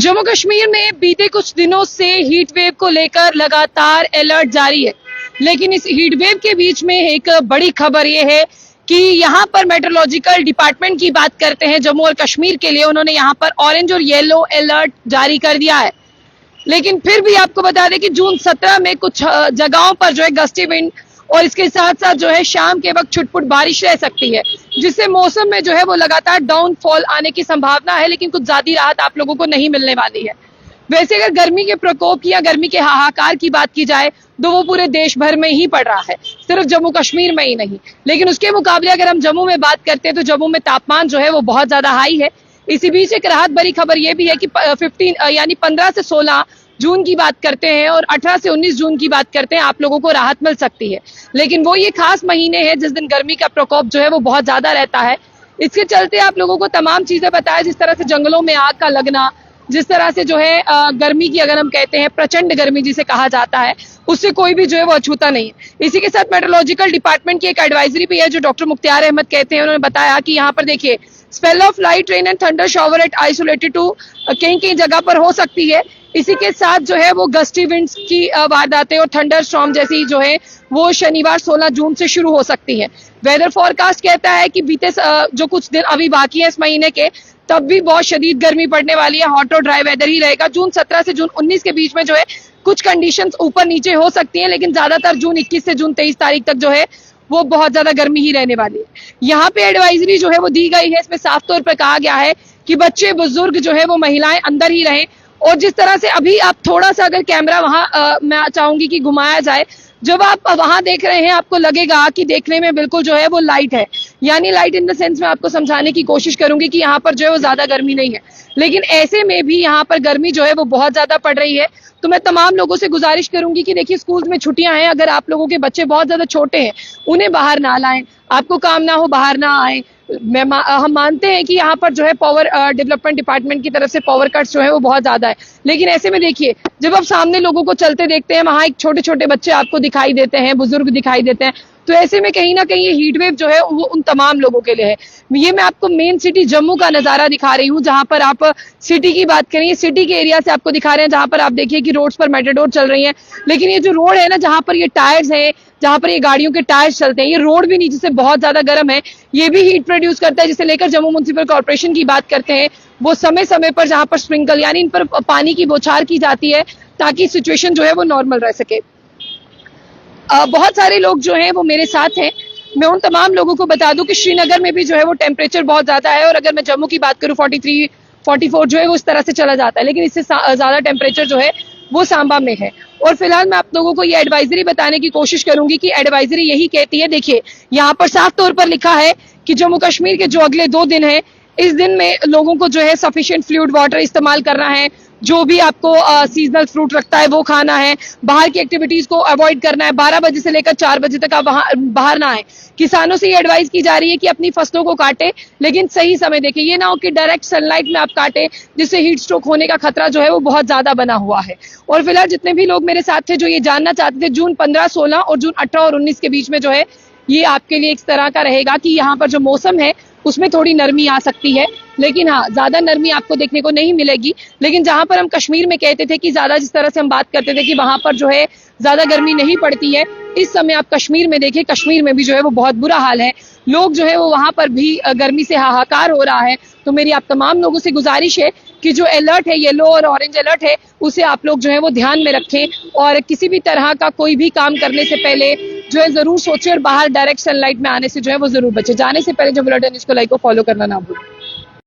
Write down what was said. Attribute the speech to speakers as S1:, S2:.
S1: जम्मू कश्मीर में बीते कुछ दिनों से हीट वेव को लेकर लगातार अलर्ट जारी है, लेकिन इस हीट वेव के बीच में एक बड़ी खबर यह है कि यहाँ पर मेट्रोलॉजिकल डिपार्टमेंट की बात करते हैं जम्मू और कश्मीर के लिए, उन्होंने यहाँ पर ऑरेंज और येलो अलर्ट जारी कर दिया है। लेकिन फिर भी आपको बता दें कि जून 17 में कुछ जगहों पर जो है गस्टी विंड और इसके साथ साथ जो है शाम के वक्त छुटपुट बारिश रह सकती है, जिससे मौसम में जो है वो लगातार डाउनफॉल आने की संभावना है, लेकिन कुछ ज्यादा राहत आप लोगों को नहीं मिलने वाली है। वैसे अगर गर्मी के प्रकोप या गर्मी के हाहाकार की बात की जाए तो वो पूरे देश भर में ही पड़ रहा है, सिर्फ जम्मू कश्मीर में ही नहीं। लेकिन उसके मुकाबले अगर हम जम्मू में बात करते हैं तो जम्मू में तापमान जो है वो बहुत ज्यादा हाई है। इसी बीच एक राहत भरी खबर यह भी है कि 15 से 16 जून की बात करते हैं और 18 से 19 जून की बात करते हैं, आप लोगों को राहत मिल सकती है। लेकिन वो ये खास महीने हैं जिस दिन गर्मी का प्रकोप जो है वो बहुत ज्यादा रहता है। इसके चलते आप लोगों को तमाम चीजें बताएं, जिस तरह से जंगलों में आग का लगना, जिस तरह से जो है गर्मी की अगर हम कहते हैं प्रचंड गर्मी जिसे कहा जाता है, उससे कोई भी जो है वो अछूता नहीं है। इसी के साथ मेट्रोलॉजिकल डिपार्टमेंट की एक एडवाइजरी भी है जो डॉक्टर मुख्तार अहमद कहते हैं, उन्होंने बताया कि यहाँ पर देखिए spell of light rain and thunder shower at isolated to कहीं कहीं जगह पर हो सकती है। इसी के साथ जो है वो गस्टी विंड्स की वारदातें और थंडर स्टॉर्म जैसी जो है वो शनिवार 16 जून से शुरू हो सकती है। वेदर फोरकास्ट कहता है कि बीते जो कुछ दिन अभी बाकी है इस महीने के, तब भी बहुत शदीद गर्मी पड़ने वाली है, हॉट और ड्राई वेदर ही रहेगा। जून 17 से जून 19 के बीच में जो है कुछ कंडीशंस ऊपर नीचे हो सकती हैं, लेकिन ज्यादातर जून 21 से जून 23 तारीख तक जो है वो बहुत ज्यादा गर्मी ही रहने वाली है। यहाँ पे एडवाइजरी जो है वो दी गई है, इसमें साफ तौर पर कहा गया है कि बच्चे बुजुर्ग जो है वो महिलाएं अंदर ही रहें। और जिस तरह से अभी आप थोड़ा सा अगर कैमरा वहां मैं चाहूंगी कि घुमाया जाए, जब आप वहां देख रहे हैं आपको लगेगा कि देखने में बिल्कुल जो है वो लाइट है, यानी लाइट इन द सेंस में आपको समझाने की कोशिश करूंगी कि यहाँ पर जो है वो ज्यादा गर्मी नहीं है, लेकिन ऐसे में भी यहाँ पर गर्मी जो है वो बहुत ज्यादा पड़ रही है। तो मैं तमाम लोगों से गुजारिश करूंगी कि देखिए स्कूल में छुट्टियां हैं, अगर आप लोगों के बच्चे बहुत ज्यादा छोटे हैं उन्हें बाहर ना लाएं, आपको काम ना हो बाहर ना आए। हम मानते हैं कि यहाँ पर जो है पावर डेवलपमेंट डिपार्टमेंट की तरफ से पावर कट्स जो है वो बहुत ज्यादा है, लेकिन ऐसे में देखिए जब आप सामने लोगों को चलते देखते हैं वहां एक छोटे छोटे बच्चे आपको दिखाई देते हैं, बुजुर्ग दिखाई देते हैं, तो ऐसे में कहीं ना कहीं ये हीट वेव जो है वो उन तमाम लोगों के लिए है। ये मैं आपको मेन सिटी जम्मू का नजारा दिखा रही हूँ, जहां पर आप सिटी की बात करें, सिटी के एरिया से आपको दिखा रहे हैं, जहां पर आप देखिए कि रोड्स पर मेटाडोर चल रही है। लेकिन ये जो रोड है ना, जहां पर ये टायर्स है, जहां पर ये गाड़ियों के टायर्स चलते हैं, ये रोड भी नीचे से बहुत ज्यादा गर्म है, ये भी हीट प्रोड्यूस करता है, जिसे लेकर जम्मू म्युनिसिपल कॉर्पोरेशन की बात करते हैं वो समय समय पर जहां पर स्प्रिंकल यानी इन पर पानी की बौछार की जाती है ताकि सिचुएशन जो है वो नॉर्मल रह सके। बहुत सारे लोग जो हैं वो मेरे साथ हैं, मैं उन तमाम लोगों को बता दूं कि श्रीनगर में भी जो है वो टेम्परेचर बहुत ज्यादा है, और अगर मैं जम्मू की बात करूं 43, 44 जो है वो इस तरह से चला जाता है, लेकिन इससे ज्यादा टेम्परेचर जो है वो सांबा में है। और फिलहाल मैं आप लोगों को ये एडवाइजरी बताने की कोशिश करूंगी कि एडवाइजरी यही कहती है, देखिए यहाँ पर साफ तौर पर लिखा है कि जम्मू कश्मीर के जो अगले 2 दिन है, इस दिन में लोगों को जो है सफिशिएंट फ्लूइड वाटर इस्तेमाल करना है, जो भी आपको सीजनल फ्रूट रखता है वो खाना है, बाहर की एक्टिविटीज को अवॉइड करना है, 12 बजे से लेकर 4 बजे तक आप बाहर ना आए। किसानों से ये एडवाइस की जा रही है कि अपनी फसलों को काटे, लेकिन सही समय देखें, ये ना हो कि डायरेक्ट सनलाइट में आप काटे, जिससे हीट स्ट्रोक होने का खतरा जो है वो बहुत ज्यादा बना हुआ है। और फिलहाल जितने भी लोग मेरे साथ थे जो ये जानना चाहते थे, जून 15, 16 और जून 18 और 19 के बीच में जो है ये आपके लिए इस तरह का रहेगा कि यहाँ पर जो मौसम है उसमें थोड़ी नरमी आ सकती है, लेकिन हाँ ज्यादा नरमी आपको देखने को नहीं मिलेगी। लेकिन जहां पर हम कश्मीर में कहते थे कि ज्यादा, जिस तरह से हम बात करते थे कि वहां पर जो है ज्यादा गर्मी नहीं पड़ती है, इस समय आप कश्मीर में देखें, कश्मीर में भी जो है वो बहुत बुरा हाल है, लोग जो है वो वहां पर भी गर्मी से हाहाकार हो रहा है। तो मेरी आप तमाम लोगों से गुजारिश है कि जो अलर्ट है, येलो और ऑरेंज अलर्ट है, उसे आप लोग जो है वो ध्यान में रखें, और किसी भी तरह का कोई भी काम करने से पहले जो है जरूर सोचें, और बाहर डायरेक्ट सनलाइट में आने से जो है वो जरूर बचे। जाने से पहले जो बुलेटिन इसको लाइक को फॉलो करना ना भूलें।